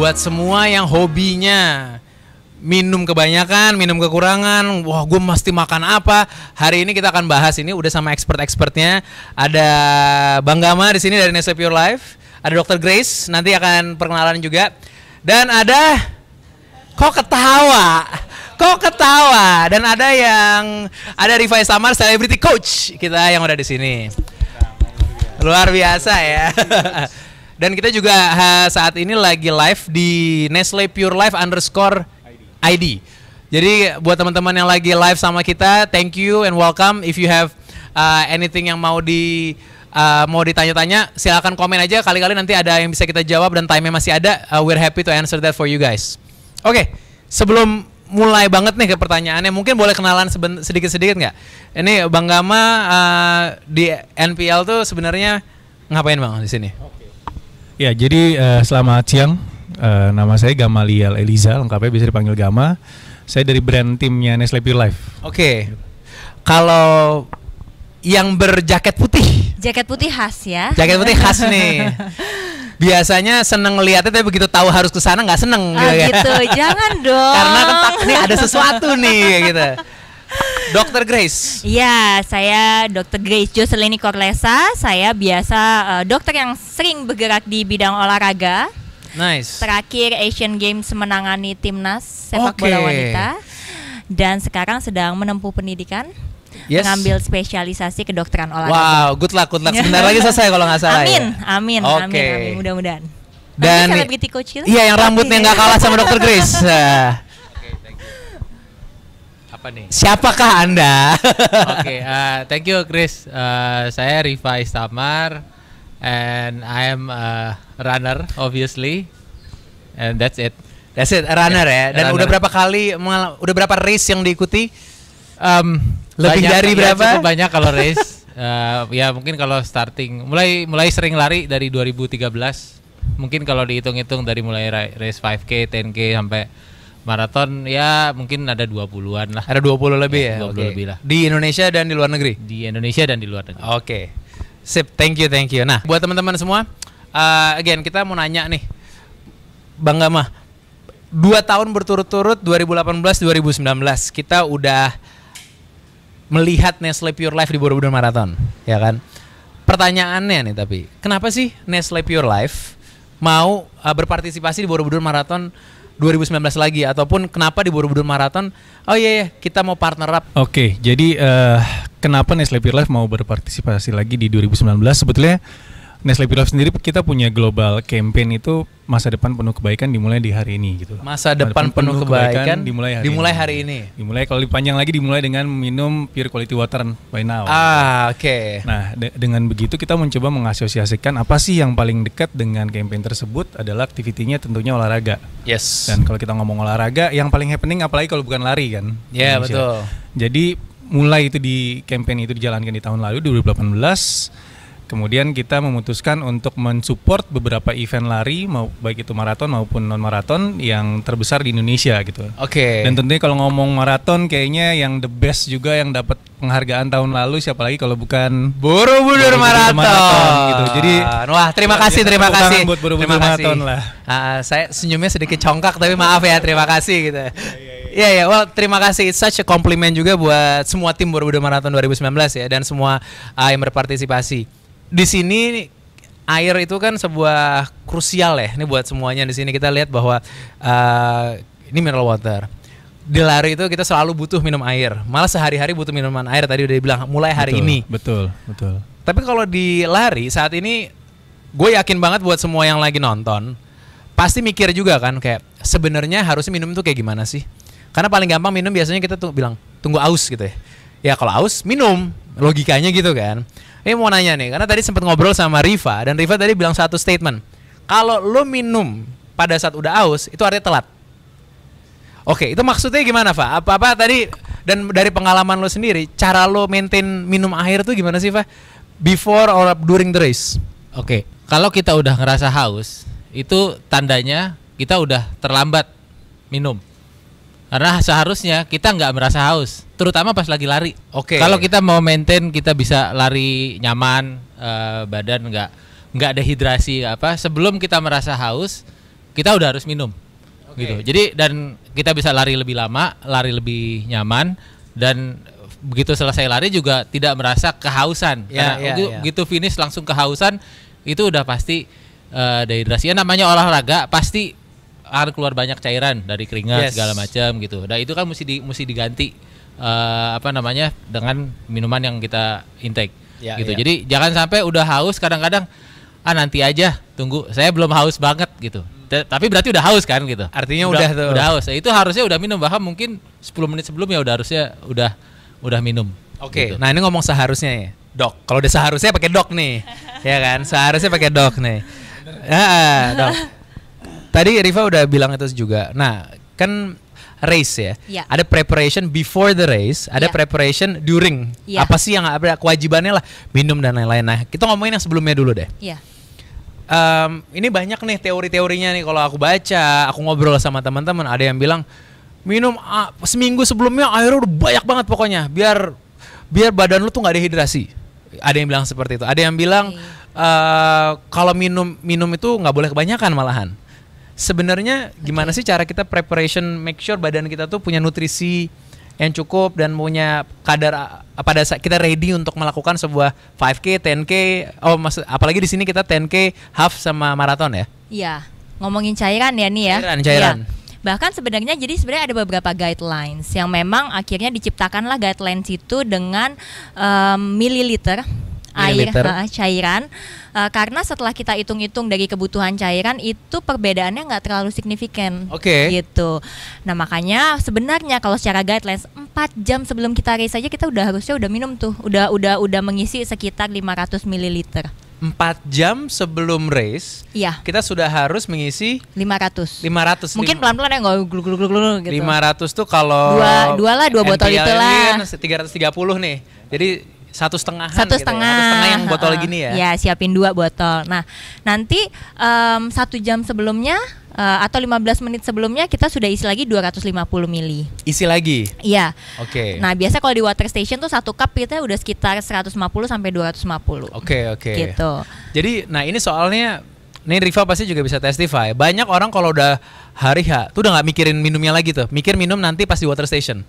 buat semua yang hobinya minum kebanyakan, minum kekurangan, wah gue mesti makan apa? Hari ini kita akan bahas ini udah sama expert-expertnya. Ada Bang Gama di sini dari Nestle Pure Life, ada Dr. Grace nanti akan perkenalan juga, dan ada kok ketawa, dan ada Rifa Istamar, celebrity coach kita yang udah di sini. Luar biasa ya. Dan kita juga saat ini lagi live di Nestle Pure Life _ID. Jadi buat teman-teman yang lagi live sama kita, thank you and welcome. If you have anything yang mau ditanya-tanya, silakan komen aja. Kali-kali nanti ada yang bisa kita jawab dan time-nya masih ada. We're happy to answer that for you guys. Oke, sebelum mulai banget nih ke pertanyaannya, mungkin boleh kenalan sedikit-sedikit nggak? Ini Bang Gama di NPL tuh sebenarnya ngapain Bang di sini? Ya, jadi selamat siang. Nama saya Gamaliel Eliza, lengkapnya bisa dipanggil Gama. Saya dari brand timnya Nestle Pure Life. Oke. Kalau yang berjaket putih. Jaket putih khas ya. Jaket putih khas nih. Biasanya seneng ngeliatnya, tapi begitu tahu harus ke sana nggak seneng. Gitu, jangan dong. Karena nih ada sesuatu nih gitu. Dr. Grace. Iya, saya Dr. Grace Jocelyn Corlesa. Saya biasa dokter yang sering bergerak di bidang olahraga. Nice. Terakhir Asian Games menangani timnas sepak bola wanita. Dan sekarang sedang menempuh pendidikan. Yes. Mengambil spesialisasi kedokteran olahraga. Wow, good luck. Sebentar lagi selesai kalau nggak salah. Amin, mudah-mudahan. Dan celebrity coach itu? Iya, yang rambutnya nggak kalah sama Dr. Grace. Apa nih? Siapakah Anda? Thank you Chris. Saya Rifa Istamar and I am a runner obviously, and that's it. That's it, a runner ya. Dan runner. udah berapa race yang diikuti? Lebih Banyak, dari berapa? Cukup banyak kalau race. Ya mungkin kalau starting mulai sering lari dari 2013. Mungkin kalau dihitung-hitung dari mulai race 5K, 10K sampai maraton ya mungkin ada 20-an lah. Ada 20 lebih ya? 20 lebih lah. Di Indonesia dan di luar negeri? Di Indonesia dan di luar negeri. Oke. Sip, thank you. Nah, buat teman-teman semua, again kita mau nanya nih, Bang Gama, 2 tahun berturut-turut 2018-2019 kita udah melihat Nestle Pure Life di Borobudur Marathon, ya kan? Pertanyaannya nih tapi, kenapa sih Nestle Pure Life mau berpartisipasi di Borobudur Marathon 2019 lagi, ataupun kenapa di Borobudur Marathon? Oh iya, kita mau partner up. Oke, jadi kenapa Nestle Pure Life mau berpartisipasi lagi di 2019? Sebetulnya Nestle Pure Life sendiri kita punya global campaign itu masa depan penuh kebaikan dimulai di hari ini gitu. Masa depan penuh kebaikan dimulai hari ini. Dimulai kalau dipanjang lagi dimulai dengan minum pure quality water by now. Oke. Nah, dengan begitu kita mencoba mengasosiasikan apa sih yang paling dekat dengan campaign tersebut adalah aktivitinya tentunya olahraga. Yes. Dan kalau kita ngomong olahraga, yang paling happening apalagi kalau bukan lari kan. Iya, betul. Jadi mulai itu di campaign itu dijalankan di tahun lalu 2018. Kemudian kita memutuskan untuk mensupport beberapa event lari, baik itu maraton maupun non maraton yang terbesar di Indonesia gitu. Oke. Dan tentunya kalau ngomong maraton, kayaknya yang the best juga yang dapat penghargaan tahun lalu siapa lagi kalau bukan Borobudur Marathon gitu. Jadi wah, terima kasih buat Borobudur Marathon lah. Saya senyumnya sedikit congkak tapi maaf ya, terima kasih gitu. Iya, well terima kasih. It's such a compliment juga buat semua tim Borobudur Marathon 2019 ya, dan semua yang berpartisipasi. Di sini air itu kan sebuah krusial ya. Ini buat semuanya di sini kita lihat bahwa ini mineral water. Di lari itu kita selalu butuh minum air. Malah sehari-hari butuh minuman air. Tadi udah dibilang mulai hari ini. Betul. Tapi kalau di lari saat ini, gue yakin banget buat semua yang lagi nonton pasti mikir juga kan kayak sebenarnya harusnya minum itu kayak gimana sih? Karena paling gampang minum biasanya kita tuh bilang tunggu aus gitu ya. Ya kalau aus minum, logikanya gitu kan. Ini mau nanya nih, karena tadi sempat ngobrol sama Rifa, dan Rifa tadi bilang satu statement. Kalau lo minum pada saat udah aus, itu artinya telat. Oke, itu maksudnya gimana, Fa? Apa tadi, dan dari pengalaman lo sendiri, cara lo maintain minum air tuh gimana sih, Fa? Before or during the race? Oke, kalau kita udah ngerasa haus, itu tandanya kita udah terlambat minum. Karena seharusnya kita nggak merasa haus, terutama pas lagi lari. Oke. Kalau kita mau maintain, kita bisa lari nyaman, badan nggak dehidrasi apa. Sebelum kita merasa haus, kita udah harus minum. Gitu. Jadi dan kita bisa lari lebih lama, lari lebih nyaman, dan begitu selesai lari juga tidak merasa kehausan. Karena begitu finish langsung kehausan, itu udah pasti dehidrasi. Ya, namanya olahraga pasti akan keluar banyak cairan dari keringat segala macam gitu. Dan itu kan mesti diganti dengan minuman yang kita intake gitu. Jadi jangan sampai udah haus kadang-kadang nanti aja, tunggu, saya belum haus banget gitu. Tapi berarti udah haus kan gitu. Artinya udah haus. Itu harusnya udah minum, bahkan mungkin 10 menit sebelumnya harusnya udah minum. Oke. Gitu. Nah, ini ngomong seharusnya ya. Dok. Kalau udah seharusnya pakai dok nih. Ya kan? Seharusnya pakai dok nih. Dok. Tadi Riva udah bilang itu juga. Nah, kan race ya. Ada preparation before the race, ada preparation during. Apa sih yang ada kewajibannya lah, minum dan lain-lain. Nah, kita ngomongin yang sebelumnya dulu deh. Iya. Ini banyak nih teori-teorinya nih, kalau aku baca, aku ngobrol sama teman-teman, ada yang bilang minum seminggu sebelumnya airnya udah banyak banget pokoknya, biar badan lu tuh nggak dehidrasi. Ada yang bilang seperti itu. Ada yang bilang kalau minum itu nggak boleh kebanyakan malahan. Sebenarnya gimana sih cara kita preparation, make sure badan kita tuh punya nutrisi yang cukup dan punya kadar pada saat kita ready untuk melakukan sebuah 5K, 10K, apalagi di sini kita 10K, half sama maraton ya? Iya, ngomongin cairan ya nih ya. Cairan. Ya. Bahkan sebenarnya ada beberapa guidelines yang memang akhirnya diciptakanlah guidelines itu dengan mililiter air cairan. Karena setelah kita hitung-hitung dari kebutuhan cairan itu perbedaannya nggak terlalu signifikan. Gitu. Nah, makanya sebenarnya kalau secara guidelines 4 jam sebelum kita race aja kita harusnya udah minum tuh. Udah mengisi sekitar 500 ml. 4 jam sebelum race, kita sudah harus mengisi 500. Mungkin pelan-pelan ya, nggak gluk-gluk gitu. 500 tuh kalau dua botol itulah. 330 nih. Jadi satu setengah yang botol gini ya. Ya, siapin 2 botol. Nah, nanti 1 jam sebelumnya atau 15 menit sebelumnya kita sudah isi lagi 250 ml. Isi lagi? Iya. Oke. Nah, biasa kalau di water station tuh 1 cup kita udah sekitar 150 sampai 250. Oke. Gitu. Jadi, nah ini soalnya, nih Riva pasti juga bisa testify. Banyak orang kalau udah hari H tuh udah nggak mikirin minumnya lagi tuh. Mikir minum nanti pas di water station.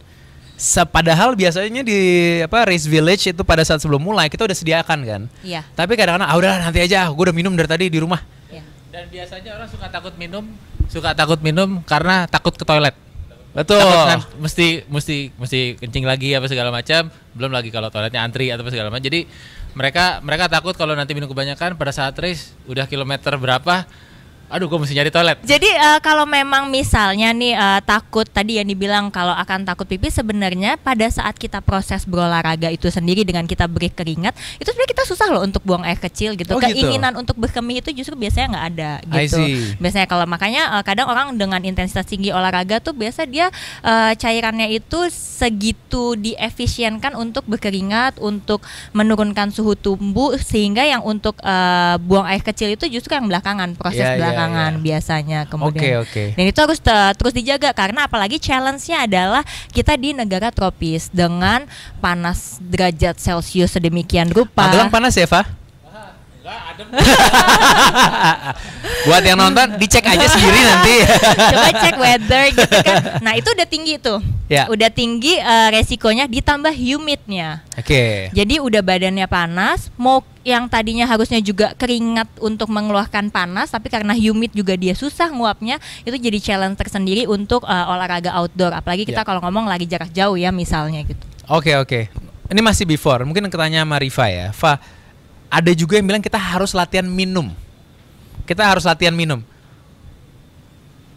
Padahal biasanya di race village itu pada saat sebelum mulai kita udah sediakan kan. Iya. Tapi kadang-kadang udah nanti aja, gue udah minum dari tadi di rumah. Iya. Dan biasanya orang suka takut minum karena takut ke toilet. Betul. Mesti kencing lagi apa segala macam. Belum lagi kalau toiletnya antri atau segala macam. Jadi mereka takut kalau nanti minum kebanyakan pada saat race udah kilometer berapa. Aduh, gue mesti nyari toilet. Jadi kalau memang misalnya nih takut tadi yang dibilang kalau akan takut pipis, sebenarnya pada saat kita proses berolahraga itu sendiri dengan kita beri keringat, itu sebenarnya kita susah loh untuk buang air kecil gitu. Keinginan untuk berkemih itu justru biasanya nggak ada gitu. Biasanya kalau makanya kadang orang dengan intensitas tinggi olahraga tuh biasa dia cairannya itu segitu diefisienkan untuk berkeringat, untuk menurunkan suhu tubuh, sehingga yang untuk buang air kecil itu justru yang belakangan, proses belakangan. Biasanya kemudian. Dan itu harus terus dijaga karena apalagi challenge-nya adalah kita di negara tropis dengan panas derajat Celcius sedemikian rupa. Magelang panas ya, Fa? Enggak, adem. Buat yang nonton dicek aja sendiri nanti. Coba cek weather gitu kan. Nah, itu udah tinggi tuh. Udah tinggi resikonya, ditambah humidnya. Jadi udah badannya panas, mau yang tadinya harusnya juga keringat untuk mengeluarkan panas, tapi karena humid juga dia susah nguapnya, itu jadi challenge tersendiri untuk olahraga outdoor. Apalagi kita kalau ngomong lagi jarak jauh ya misalnya gitu. Oke. Ini masih before, mungkin ketanya sama Riva ya. Fa, ada juga yang bilang kita harus latihan minum.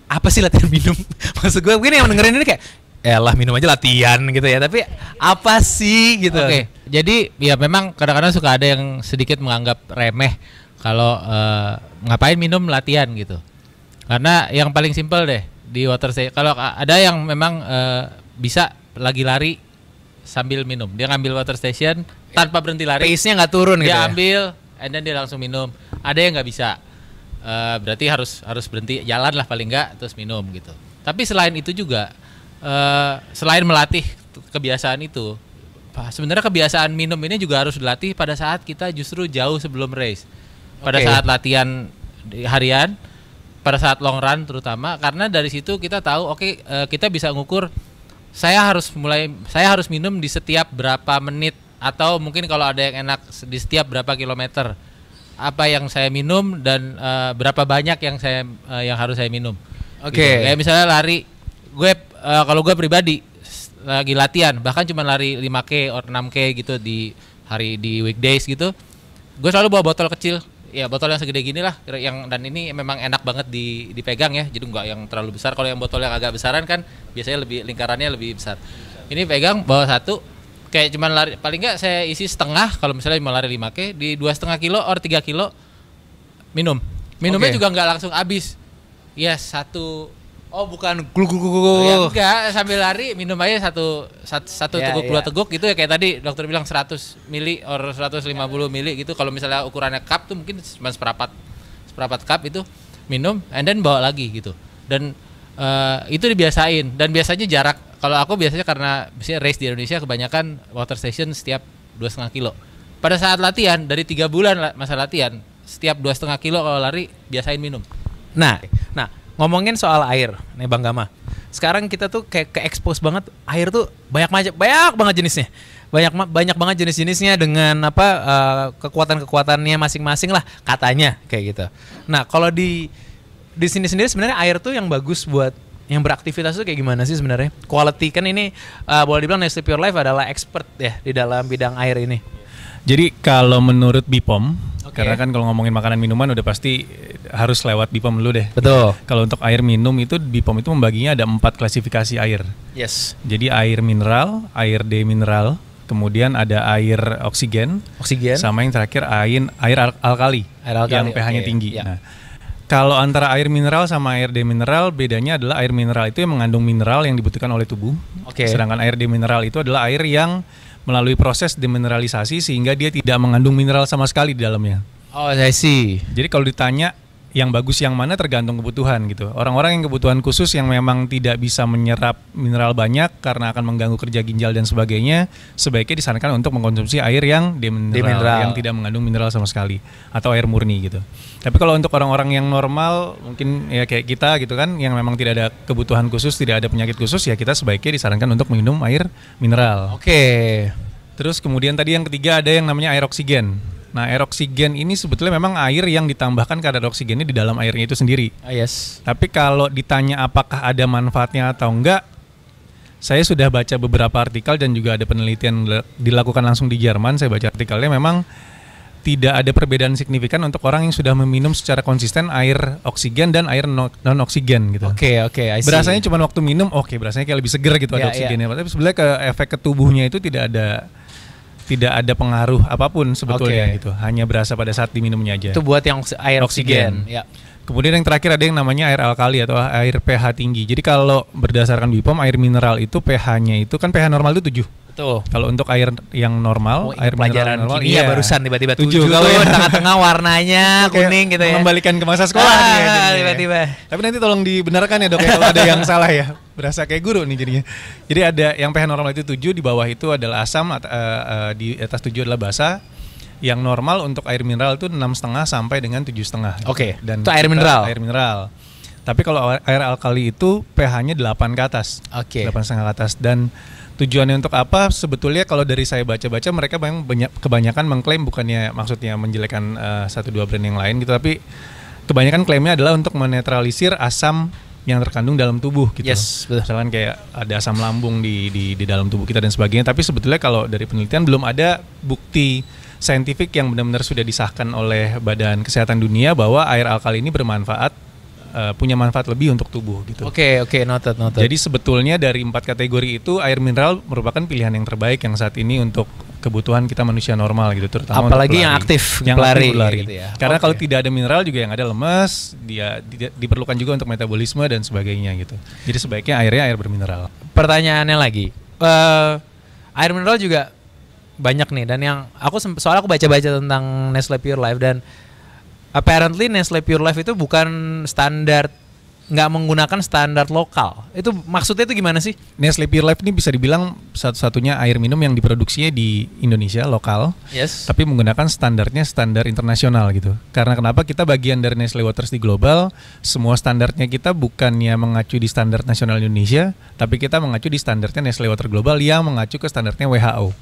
Apa sih latihan minum? Maksud gue mungkin yang dengerin ini kayak lah minum aja latihan gitu ya. Tapi apa sih gitu? Jadi ya memang kadang-kadang suka ada yang sedikit menganggap remeh kalau ngapain minum latihan gitu. Karena yang paling simpel deh di water station. Kalau ada yang memang bisa lagi lari sambil minum, dia ngambil water station tanpa berhenti lari, pace-nya nggak turun gitu. Dia ambil, and then dia langsung minum. Ada yang nggak bisa, berarti harus berhenti jalan lah paling nggak, terus minum gitu. Tapi selain itu juga, selain melatih kebiasaan itu, sebenarnya kebiasaan minum ini juga harus dilatih pada saat kita justru jauh sebelum race. Pada saat latihan harian, pada saat long run terutama, karena dari situ kita tahu kita bisa ngukur saya harus minum di setiap berapa menit, atau mungkin kalau ada yang enak di setiap berapa kilometer apa yang saya minum, dan berapa banyak yang harus saya minum. Oke. Gitu. Kayak misalnya lari, kalau gue pribadi lagi latihan bahkan cuma lari 5K atau 6K gitu di weekdays gitu, gue selalu bawa botol kecil. Ya botol yang segede gini lah, dan ini memang enak banget dipegang ya, jadi nggak yang terlalu besar. Kalau yang botol yang agak besaran kan biasanya lingkarannya lebih besar. Ini pegang bawa satu, kayak cuman lari, paling nggak saya isi setengah. Kalau misalnya mau lari 5K di 2,5 kilo atau 3 kilo minumnya juga nggak langsung habis. Ya satu. Oh bukan Ya, enggak, sambil lari minum aja satu teguk, dua teguk gitu ya, kayak tadi dokter bilang 100 mili or 150 mili gitu. Kalau misalnya ukurannya cup tuh mungkin cuma seperempat cup itu minum, and then bawa lagi gitu. Dan itu dibiasain, dan biasanya jarak, kalau aku biasanya karena biasanya race di Indonesia kebanyakan water station setiap 2,5 kilo. Pada saat latihan dari 3 bulan masa latihan, setiap 2,5 kilo kalau lari biasain minum. Nah, ngomongin soal air nih Bang Gama. Sekarang kita tuh kayak ke-expose banget, air tuh banyak banget jenisnya. Banyak banget jenis-jenisnya dengan kekuatan-kekuatannya masing-masing lah katanya kayak gitu. Nah, kalau di sini sendiri sebenarnya air tuh yang bagus buat yang beraktivitas tuh kayak gimana sih sebenarnya? Quality kan ini boleh dibilang Nestle Pure Life adalah expert ya di dalam bidang air ini. Jadi kalau menurut BPOM, karena kan kalau ngomongin makanan minuman udah pasti harus lewat BPOM dulu deh. Betul. Kalau untuk air minum itu BPOM itu membaginya ada 4 klasifikasi air. Yes. Jadi air mineral, air demineral, kemudian ada air oksigen, sama yang terakhir air alkali yang pH-nya tinggi. Ya. Nah, kalau antara air mineral sama air demineral, bedanya adalah air mineral itu yang mengandung mineral yang dibutuhkan oleh tubuh. Sedangkan air demineral itu adalah air yang melalui proses demineralisasi sehingga dia tidak mengandung mineral sama sekali di dalamnya. Oh, I see. Jadi kalau ditanya yang bagus yang mana tergantung kebutuhan gitu. Orang-orang yang kebutuhan khusus yang memang tidak bisa menyerap mineral banyak karena akan mengganggu kerja ginjal dan sebagainya, sebaiknya disarankan untuk mengkonsumsi air yang demineral yang tidak mengandung mineral sama sekali, atau air murni gitu. Tapi kalau untuk orang-orang yang normal, mungkin ya kayak kita gitu kan, yang memang tidak ada kebutuhan khusus, tidak ada penyakit khusus, ya kita sebaiknya disarankan untuk minum air mineral. Terus kemudian tadi yang ketiga ada yang namanya air oksigen. Nah, air oksigen ini sebetulnya memang air yang ditambahkan kadar oksigennya di dalam airnya itu sendiri. Yes. Tapi kalau ditanya apakah ada manfaatnya atau enggak, saya sudah baca beberapa artikel dan juga ada penelitian dilakukan langsung di Jerman. Saya baca artikelnya, memang tidak ada perbedaan signifikan untuk orang yang sudah meminum secara konsisten air oksigen dan air non oksigen gitu. Oke, berasanya cuma waktu minum, berasanya kayak lebih seger gitu, ada oksigennya. Tapi sebenarnya efek ke tubuhnya itu tidak ada pengaruh apapun sebetulnya gitu. Hanya berasa pada saat diminumnya aja. Itu buat yang air oksigen. Ya. Kemudian yang terakhir ada yang namanya air alkali atau air pH tinggi. Jadi kalau berdasarkan BPOM, air mineral itu pH-nya itu kan pH normal itu 7. Betul. Kalau untuk air yang normal, air pelajaran mineral normal, kimia barusan tiba-tiba 7 tuh tengah-tengah warnanya kuning gitu ya. Mengembalikan ke masa sekolah tiba-tiba. Tapi nanti tolong dibenarkan ya, Dok, ya, kalau ada yang salah ya. Berasa kayak guru nih jadinya. Jadi ada yang pH normal itu 7, di bawah itu adalah asam, di atas 7 adalah basa. Yang normal untuk air mineral itu 6,5 sampai dengan 7,5. Dan itu air mineral. Air mineral. Tapi kalau air alkali itu pH-nya 8 ke atas. 8,5 ke atas. Dan tujuannya untuk apa? Sebetulnya kalau dari saya baca-baca, mereka memang kebanyakan mengklaim, bukannya maksudnya menjelekkan 1-2 brand yang lain gitu, tapi kebanyakan klaimnya adalah untuk menetralisir asam yang terkandung dalam tubuh gitu. Yes, betul. Misalkan kayak ada asam lambung di dalam tubuh kita dan sebagainya. Tapi sebetulnya kalau dari penelitian belum ada bukti saintifik yang benar-benar sudah disahkan oleh Badan Kesehatan Dunia bahwa air alkali ini bermanfaat, punya manfaat lebih untuk tubuh gitu. Oke, noted. Jadi sebetulnya dari 4 kategori itu air mineral merupakan pilihan yang terbaik yang saat ini untuk kebutuhan kita manusia normal gitu, terutama apalagi yang aktif pelari gitu ya. Karena kalau tidak ada mineral juga yang ada lemas, dia diperlukan juga untuk metabolisme dan sebagainya gitu. Jadi sebaiknya airnya air bermineral. Pertanyaannya lagi, air mineral juga banyak nih, dan yang soalnya aku baca-baca tentang Nestle Pure Life, dan apparently Nestle Pure Life itu bukan standar nggak menggunakan standar lokal. Itu maksudnya itu gimana sih? Nestle Pure Life ini bisa dibilang satu-satunya air minum yang diproduksinya di Indonesia lokal, Yes. tapi menggunakan standarnya standar internasional gitu. Karena kenapa kita bagian dari Nestle Waters di global, semua standarnya kita bukannya mengacu di standar nasional Indonesia, tapi kita mengacu di standarnya Nestle Water Global yang mengacu ke standarnya WHO.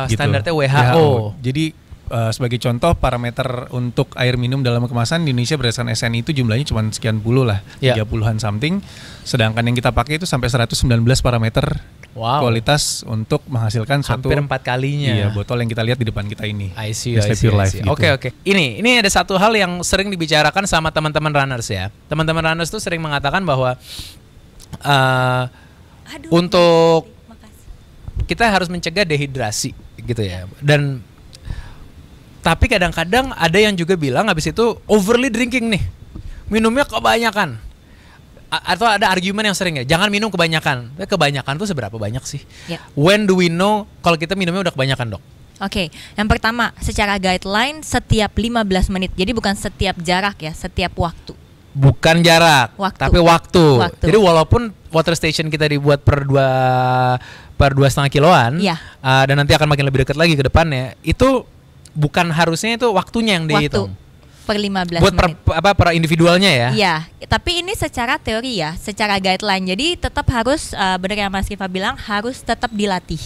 Gitu. Standarnya WHO. Jadi sebagai contoh parameter untuk air minum dalam kemasan di Indonesia berdasarkan SNI itu jumlahnya cuma sekian puluh lah, Ya. 30-an something. Sedangkan yang kita pakai itu sampai 119 parameter Wow. kualitas untuk menghasilkan suatu Hampir 4 kalinya. iya, botol yang kita lihat di depan kita ini. I see, Nestle Pure Life gitu. Oke. Ini ada satu hal yang sering dibicarakan sama teman-teman runners ya. Teman-teman runners tuh sering mengatakan bahwa untuk Makasih. kita harus mencegah dehidrasi gitu ya. Dan tapi kadang-kadang ada yang juga bilang habis itu overly drinking nih. Minumnya kebanyakan. Atau ada argumen yang sering ya, jangan minum kebanyakan. Kebanyakan tuh seberapa banyak sih? Ya. When do we know kalau kita minumnya udah kebanyakan, Dok? Oke, yang pertama secara guideline setiap 15 menit. Jadi bukan setiap jarak ya, setiap waktu. Bukan jarak, Waktu. tapi waktu. Waktu. Jadi walaupun water station kita dibuat per 2,5 kiloan, Iya. Dan nanti akan makin lebih dekat lagi ke depannya, itu bukan harusnya itu waktunya yang dihitung. Per 15 Buat menit. per individualnya ya. Iya, tapi ini secara teori ya, secara guideline. Jadi tetap harus benar yang Mas Kifa bilang harus tetap dilatih.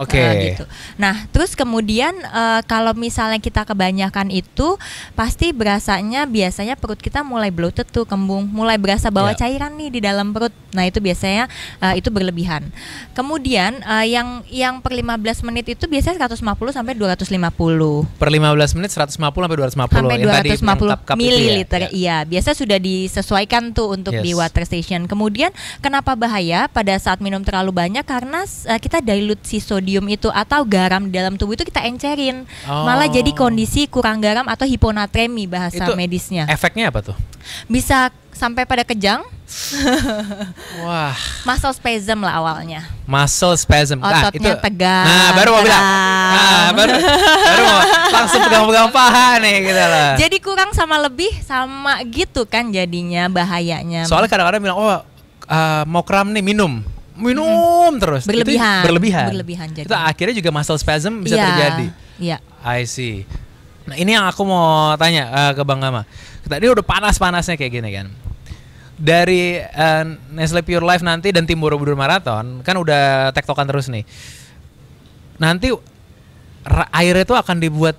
Oke. Gitu. Nah, terus kemudian kalau misalnya kita kebanyakan itu pasti berasanya biasanya perut kita mulai bloated tuh, kembung, mulai berasa bawa Ya. cairan nih di dalam perut. Nah, itu biasanya itu berlebihan. Kemudian yang per 15 menit itu biasanya 150 sampai 250. Per 15 menit 150 sampai 250 Sampai yang tadi 250 yang cup itu ya. mililiter. Ya. Iya, biasa sudah disesuaikan tuh untuk Yes. di water station. Kemudian kenapa bahaya pada saat minum terlalu banyak? Karena kita dilute si sodium itu atau garam di dalam tubuh itu kita encerin. Oh. Malah jadi kondisi kurang garam atau hiponatremi bahasa Itu medisnya. Efeknya apa tuh? Bisa sampai pada kejang, Wah, muscle spasm lah awalnya. muscle spasm. Ototnya tegang. Nah, baru mau bilang. tegang. Nah, baru mau langsung pegang-pegang paha nih gitu lah. Jadi kurang sama lebih sama gitu kan jadinya bahayanya. Soalnya kadang-kadang bilang, mau kram nih minum terus. Itu Berlebihan jadi. Itu akhirnya juga muscle spasm bisa Iya, terjadi. Iya. I see. Nah ini yang aku mau tanya ke Bang Gama. Tadi udah panas-panasnya kayak gini kan. Dari Nestle Pure Life nanti dan tim Borobudur Marathon kan udah tektokan terus nih. Nanti air itu akan dibuat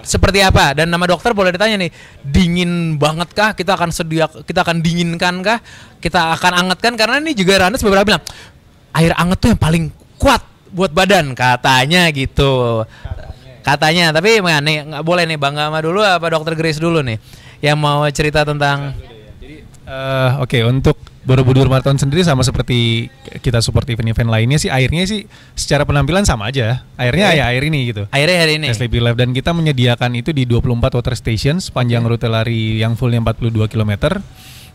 seperti apa? Dan nama dokter boleh ditanya nih, dingin banget kah? Kita akan dinginkan kah? Kita akan angetkan karena ini juga Randes beberapa bilang air anget tuh yang paling kuat buat badan katanya gitu. Katanya, tapi nih nggak boleh nih Bang Gama dulu apa Dokter Grace dulu nih yang mau cerita tentang. Oke, untuk Borobudur Marathon sendiri sama seperti kita support event-event lainnya sih, airnya sih secara penampilan sama aja. Airnya ya air ini gitu. Airnya hari ini. Nestle Pure Life, dan kita menyediakan itu di 24 water station sepanjang rute lari yang fullnya 42 km.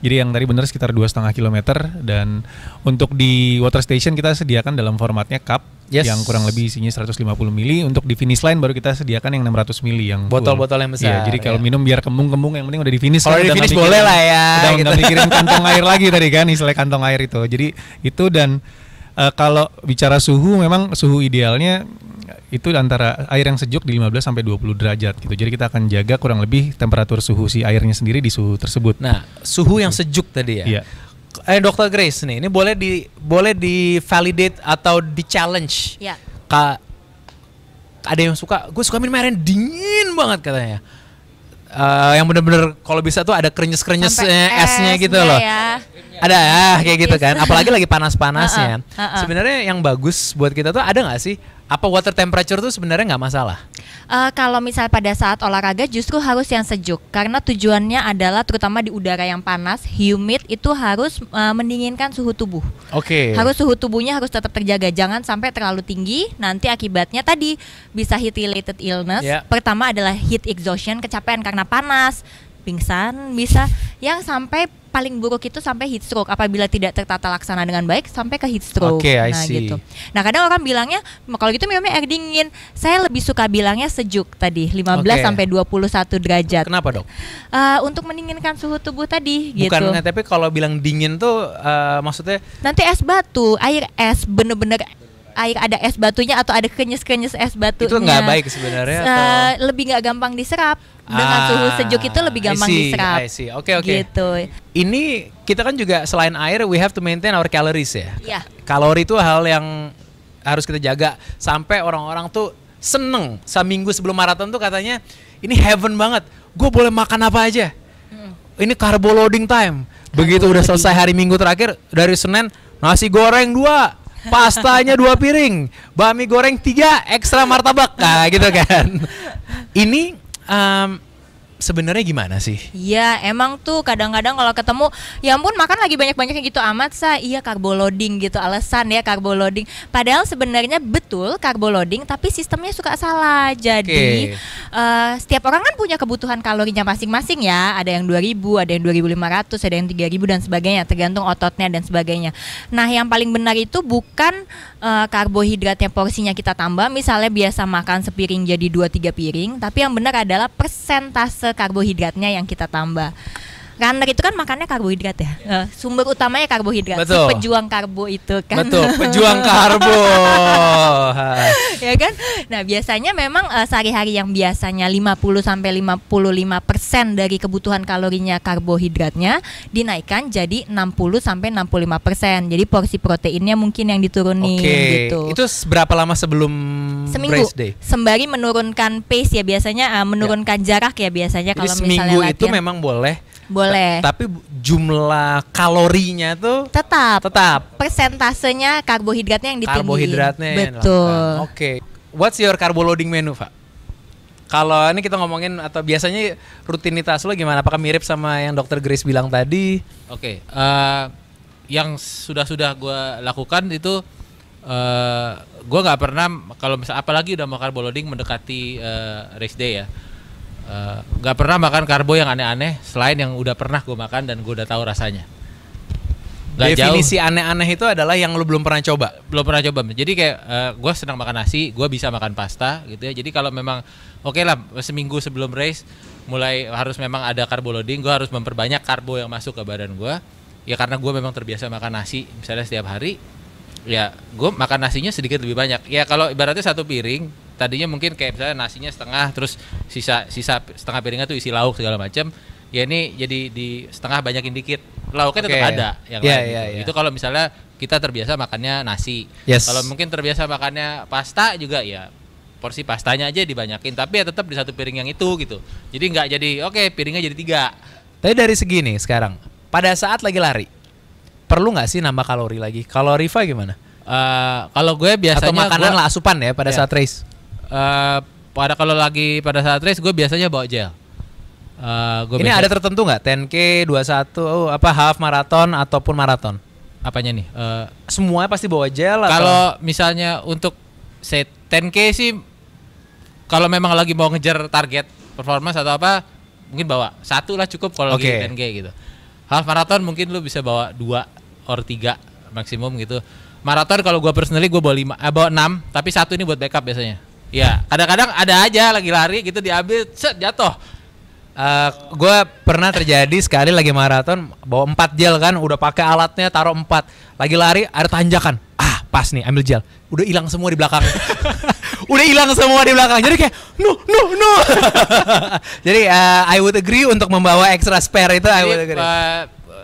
Jadi yang tadi benar sekitar 2,5 km, dan untuk di water station kita sediakan dalam formatnya cup. Yes. Yang kurang lebih isinya 150 mili. Untuk di finish line baru kita sediakan yang 600 mili yang full. Botol-botol yang besar. Iya, jadi kalau ya. minum biar kembung-kembung, yang penting udah di finish. Kalau di finish boleh lah ya. Udah gitu. nggak mikirin kantong air lagi tadi kan, istilah kantong air itu. Jadi itu, dan kalau bicara suhu, memang suhu idealnya itu antara air yang sejuk di 15 sampai 20 derajat gitu. Jadi kita akan jaga kurang lebih temperatur suhu si airnya sendiri di suhu tersebut. Nah, suhu yang sejuk tadi ya. Iya. Dokter Grace nih, ini boleh di validate atau di challenge. Ya. Ada yang gue suka minum air yang dingin banget katanya. Yang bener-bener kalau bisa tuh ada krenyes-krenyes Sampai esnya gitu esnya loh. ya. Ada kayak gitu kan. Apalagi lagi panas-panasnya. Sebenarnya yang bagus buat kita tuh ada nggak sih? Apa water temperature tuh sebenarnya nggak masalah? Kalau misal pada saat olahraga justru harus yang sejuk, karena tujuannya adalah terutama di udara yang panas, humid, itu harus mendinginkan suhu tubuh. Oke. Harus suhu tubuhnya harus tetap terjaga, jangan sampai terlalu tinggi. Nanti akibatnya tadi bisa heat related illness. Ya. Pertama adalah heat exhaustion, kecapean karena panas, pingsan bisa, yang sampai paling buruk itu sampai heat stroke. Apabila tidak tertata laksana dengan baik sampai ke heat stroke. Oke, I Nah see. gitu. Nah kadang orang bilangnya kalau gitu minumnya air dingin. Saya lebih suka bilangnya sejuk tadi 15 Oke. sampai 21 derajat. Kenapa dok? Untuk mendinginkan suhu tubuh tadi gitu. Bukan, tapi kalau bilang dingin tuh maksudnya Nanti es batu, air es bener-bener air ada es batunya atau ada kenyes-kenyes es batunya. itu nggak baik sebenarnya atau? Lebih nggak gampang diserap. Dengan suhu sejuk itu lebih gampang diserap. I see. Oke. Gitu. Ini kita kan juga selain air, we have to maintain our calories ya. Iya. Kalori itu hal yang harus kita jaga. Sampai orang-orang tuh seneng seminggu sebelum maraton tuh katanya ini heaven banget. Gue boleh makan apa aja. Ini carbo loading time. Begitu udah selesai hari Minggu terakhir, dari Senin nasi goreng 2, pastanya 2 piring, bami goreng 3, ekstra martabak, nah gitu kan. Ini sebenarnya gimana sih? Iya, emang tuh kadang-kadang kalau ketemu, ya ampun makan lagi banyak-banyaknya gitu amat iya carbo loading gitu, alasan ya carbo loading. Padahal sebenarnya betul carbo loading, tapi sistemnya suka salah. Jadi setiap orang kan punya kebutuhan kalorinya masing-masing ya. Ada yang 2000, ada yang 2500, ada yang 3000 dan sebagainya, tergantung ototnya dan sebagainya. Nah, yang paling benar itu bukan karbohidratnya porsinya kita tambah, misalnya biasa makan sepiring jadi 2-3 piring, tapi yang benar adalah persentase karbohidratnya yang kita tambah. Runner itu kan makannya karbohidrat ya, sumber utamanya karbohidrat. Betul. Si pejuang karbo itu kan. Betul, pejuang karbo. Ya kan? Nah, biasanya memang sehari-hari yang biasanya 50 sampai 55% dari kebutuhan kalorinya karbohidratnya dinaikkan jadi 60 sampai 65%. Jadi porsi proteinnya mungkin yang diturunin gitu. Itu berapa lama sebelum Seminggu. race day? Sembari menurunkan pace ya biasanya, menurunkan jarak ya biasanya. Jadi Kalau seminggu misalnya itu latihan. memang boleh. Boleh. Tapi jumlah kalorinya tuh Tetap tetap persentasenya karbohidratnya yang ditinggiin. karbohidratnya yang Betul. dilakukan. Oke. What's your carbo loading menu, Pak? Kalau ini kita ngomongin atau biasanya rutinitas lo gimana? Apakah mirip sama yang Dr. Grace bilang tadi? Oke, yang sudah gue lakukan itu gue nggak pernah, kalau misalnya apalagi udah mau carbo loading mendekati race day ya, nggak pernah makan karbo yang aneh-aneh selain yang udah pernah gue makan dan gue udah tahu rasanya. Gak Definisi jauh, aneh-aneh itu adalah yang lo belum pernah coba. belum pernah coba. Jadi kayak gue senang makan nasi, gue bisa makan pasta gitu ya. Jadi kalau memang oke lah seminggu sebelum race mulai harus memang ada carbo loading, gue harus memperbanyak karbo yang masuk ke badan gue. Ya karena gue memang terbiasa makan nasi misalnya setiap hari, ya gue makan nasinya sedikit lebih banyak. Ya kalau ibaratnya satu piring, tadinya mungkin kayak misalnya nasinya setengah, terus sisa setengah piringnya tuh isi lauk segala macam. Ya ini jadi di setengah banyakin dikit. Lauknya tetap ada yang lain gitu. Itu kalau misalnya kita terbiasa makannya nasi. Yes. Kalau mungkin terbiasa makannya pasta juga ya porsi pastanya aja dibanyakin, tapi ya tetap di satu piring yang itu gitu. Jadi nggak jadi piringnya jadi 3. Tapi dari segi nih sekarang, pada saat lagi lari, perlu nggak sih nambah kalori lagi? Kalau Riva gimana? Kalau gue biasanya Atau makanan lah asupan ya pada Ya. saat race? Pada saat race gue biasanya bawa gel. Ini ada tertentu nggak? 10K, 21, half marathon ataupun maraton? apanya nih? Semuanya pasti bawa gel atau? Kalau misalnya untuk 10K sih, kalau memang lagi mau ngejar target performance atau apa, mungkin bawa 1 lah cukup kalau lagi 10K gitu. Half marathon mungkin lu bisa bawa 2 or 3 maksimum gitu. Maraton kalau gua personally gua bawa 6, tapi 1 ini buat backup biasanya. Ya, kadang-kadang ada aja lagi lari gitu diambil, set jatuh. Gue pernah terjadi sekali lagi maraton bawa 4 gel kan, udah pakai alatnya taruh 4, lagi lari ada tanjakan, pas nih ambil gel, udah hilang semua di belakang. Udah hilang semua di belakang, jadi kayak no. Jadi I would agree untuk membawa extra spare itu. I would agree.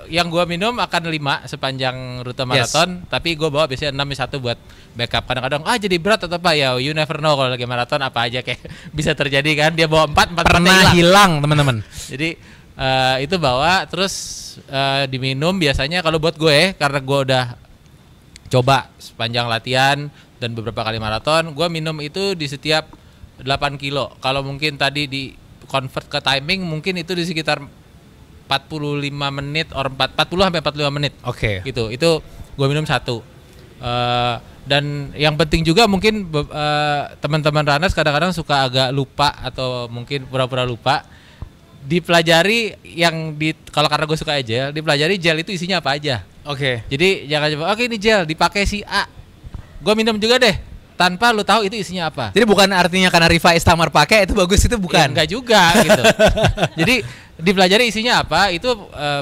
Yang gua minum akan 5 sepanjang rute maraton, tapi gua bawa biasanya 6 1 buat backup. Kadang-kadang jadi berat atau apa ya, you never know kalau lagi maraton apa aja kayak bisa terjadi kan. Dia bawa 4 pernah hilang teman-teman. Jadi itu bawa terus diminum biasanya kalau buat gue, karena gue udah coba sepanjang latihan dan beberapa kali maraton, gue minum itu di setiap 8 kilo. Kalau mungkin tadi di convert ke timing mungkin itu di sekitar 45 menit or 40 sampai 45 menit. Oke. Gitu. Itu gue minum 1. Dan yang penting juga mungkin teman-teman runners kadang-kadang suka agak lupa atau mungkin pura-pura lupa. dipelajari yang kalau karena gue suka gel, dipelajari gel itu isinya apa aja. Oke. Jadi jangan coba oke ini gel dipakai si A. Gue minum juga deh tanpa lu tahu itu isinya apa. Jadi bukan artinya karena Rifa Istamar pakai itu bagus, itu bukan. Ya, enggak juga gitu. Jadi dipelajari isinya apa, itu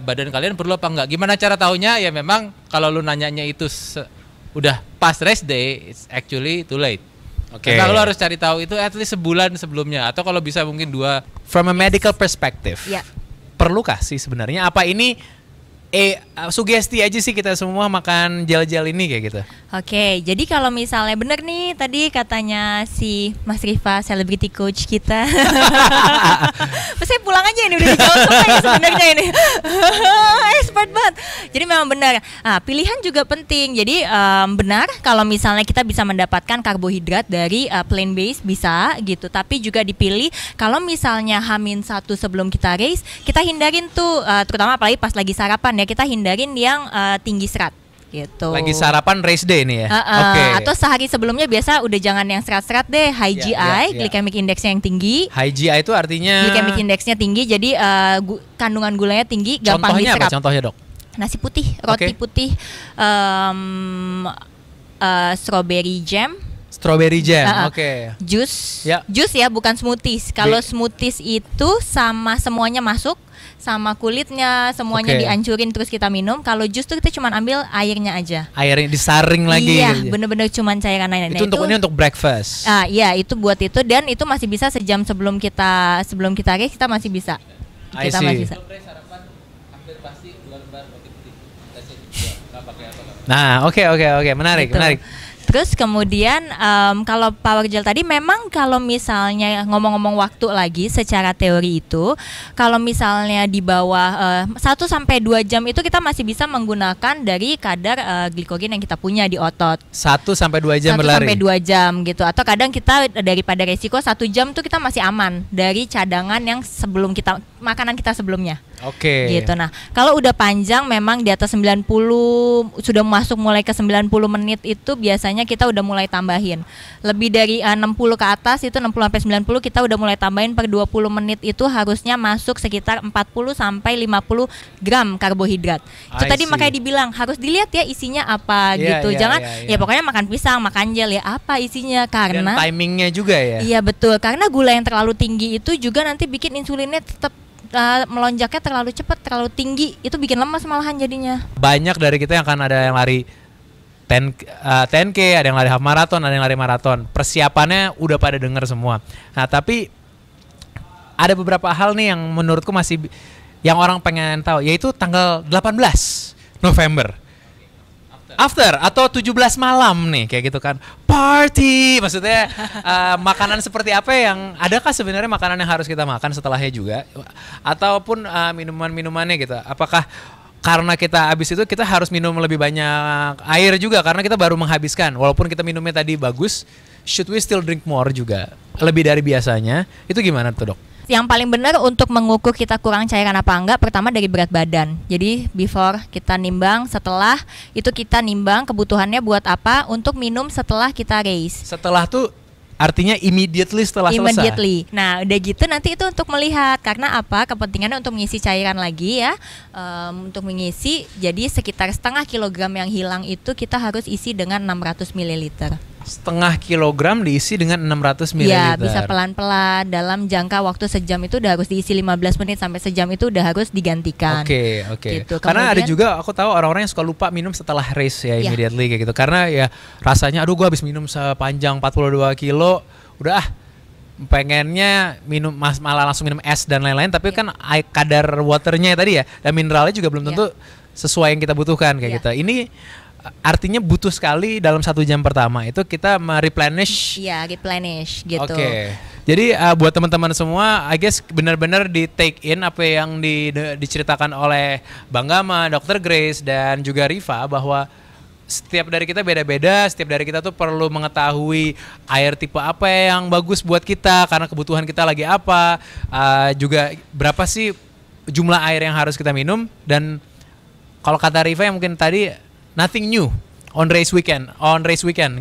badan kalian perlu apa enggak. Gimana cara taunya? Ya memang kalau lu nanyanya itu udah pas rest day, it's actually too late. Oke. Karena lu harus cari tahu itu at least sebulan sebelumnya atau kalau bisa mungkin 2. From a medical perspective. Ya. Perlukah sih sebenarnya apa ini sugesti aja sih kita semua makan gel-gel ini kayak gitu. Oke, jadi kalau misalnya bener nih tadi katanya si Mas Rifa, celebrity coach kita. Saya pulang aja ini udah dijawab semua ya sebenarnya ini. Expert banget. Jadi memang benar. Nah, pilihan juga penting. Jadi benar kalau misalnya kita bisa mendapatkan karbohidrat dari plant based bisa gitu. Tapi juga dipilih kalau misalnya H-1 sebelum kita race, kita hindarin tuh terutama apalagi pas lagi sarapan ya, kita hindarin yang tinggi serat gitu. Lagi sarapan race day nih ya. Oke. Atau sehari sebelumnya biasa udah jangan yang serat-serat deh, high GI, glycemic indexnya yang tinggi. High GI itu artinya Glycemic indexnya tinggi, jadi kandungan gulanya tinggi, gampang contohnya diserap. apa contohnya, Dok? Nasi putih, roti putih, strawberry jam. Strawberry jam. Oke. Jus. Ya. Jus ya, bukan smoothies. Kalau smoothies itu sama semuanya masuk, sama kulitnya semuanya dihancurin terus kita minum. Kalau jus tuh kita cuma ambil airnya aja. Airnya disaring lagi. Iya, gitu. bener-bener cuma cairan airnya. Itu untuk ini untuk breakfast. Iya, itu buat itu, dan itu masih bisa sejam sebelum kita race kita masih bisa. Kita masih bisa. Nah, oke, menarik, Gitu. menarik. Terus kemudian kalau power gel tadi memang kalau misalnya ngomong-ngomong waktu lagi secara teori itu, kalau misalnya di bawah 1-2 jam itu kita masih bisa menggunakan dari kadar glikogen yang kita punya di otot. 1-2 jam berlari. 1-2 jam gitu. Atau kadang kita daripada resiko 1 jam tuh kita masih aman dari cadangan yang sebelum kita makanan kita sebelumnya. Oke. Gitu. Nah, kalau udah panjang memang di atas 90 sudah masuk mulai ke 90 menit itu biasanya kita udah mulai tambahin. Lebih dari 60 ke atas itu 60 sampai 90 kita udah mulai tambahin per 20 menit itu harusnya masuk sekitar 40 sampai 50 gram karbohidrat. Itu tadi makanya dibilang harus dilihat ya isinya apa gitu. Jangan ya pokoknya makan pisang, makan gel ya apa isinya karena dan timingnya juga ya. Iya betul, karena gula yang terlalu tinggi itu juga nanti bikin insulinnya tetap melonjaknya terlalu cepat, terlalu tinggi, itu bikin lemas malahan jadinya. Banyak dari kita yang akan ada yang lari 10K, ada yang lari half marathon, ada yang lari maraton. Persiapannya udah pada denger semua. Nah, tapi ada beberapa hal nih yang menurutku masih yang orang pengen tahu, yaitu tanggal 18 November. After atau 17 malam nih kayak gitu kan. Party, maksudnya makanan seperti apa yang adakah sebenarnya makanan yang harus kita makan setelahnya juga, ataupun minuman-minumannya gitu. Apakah karena kita habis itu kita harus minum lebih banyak air juga karena kita baru menghabiskan, walaupun kita minumnya tadi bagus, should we still drink more juga lebih dari biasanya? Itu gimana tuh, Dok? Yang paling benar untuk mengukur kita kurang cairan apa enggak, pertama dari berat badan. Jadi before kita nimbang, setelah itu kita nimbang kebutuhannya buat apa untuk minum setelah kita race. Setelah tuh artinya immediately setelah selesai. Nah udah gitu nanti itu untuk melihat karena apa, kepentingannya untuk mengisi cairan lagi ya, untuk mengisi. Jadi sekitar setengah kilogram yang hilang itu kita harus isi dengan 600 ml. Setengah kilogram diisi dengan 600 ml. Ya bisa pelan-pelan dalam jangka waktu sejam itu udah harus diisi 15 menit sampai sejam itu udah harus digantikan. Oke. Gitu. Karena ada juga aku tahu orang-orang yang suka lupa minum setelah race ya immediately kayak gitu. Karena ya rasanya aduh gua habis minum sepanjang 42 kilo udah pengennya minum malah langsung minum es dan lain-lain, tapi kan kadar waternya tadi ya dan mineralnya juga belum tentu sesuai yang kita butuhkan kayak gitu. Ini artinya butuh sekali dalam 1 jam pertama itu kita mereplenish. Iya, replenish gitu. Oke. Jadi buat teman-teman semua, I guess benar-benar di take in apa yang diceritakan oleh Bang Gama, Dr. Grace dan juga Rifa, bahwa setiap dari kita beda-beda, setiap dari kita tuh perlu mengetahui air tipe apa yang bagus buat kita karena kebutuhan kita lagi apa, juga berapa sih jumlah air yang harus kita minum, dan kalau kata Rifa yang mungkin tadi nothing new on race weekend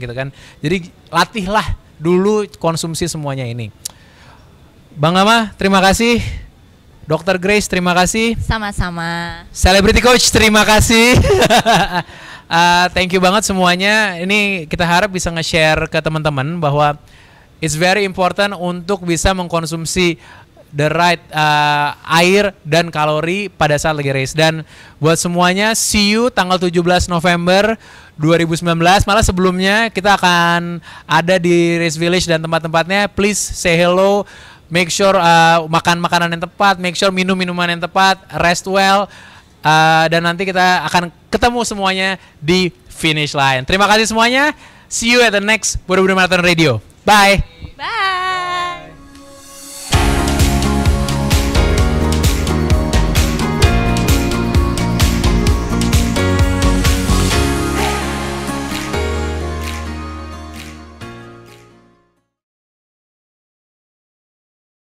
gitu kan. Jadi latihlah dulu konsumsi semuanya ini. Bang Gama, terima kasih. Dr. Grace, terima kasih. Sama-sama. Celebrity Coach, terima kasih. Thank you banget semuanya. Ini kita harap bisa nge-share ke teman-teman bahwa it's very important untuk bisa mengkonsumsi the right air dan kalori pada saat lagi race. Dan buat semuanya, see you tanggal 17 November 2019. Malah sebelumnya kita akan ada di Race Village dan tempat-tempatnya. Please say hello. Make sure makan makanan yang tepat, make sure minum minuman yang tepat, rest well, dan nanti kita akan ketemu semuanya di finish line. Terima kasih semuanya. See you at the next Borobudur Marathon Radio. Bye.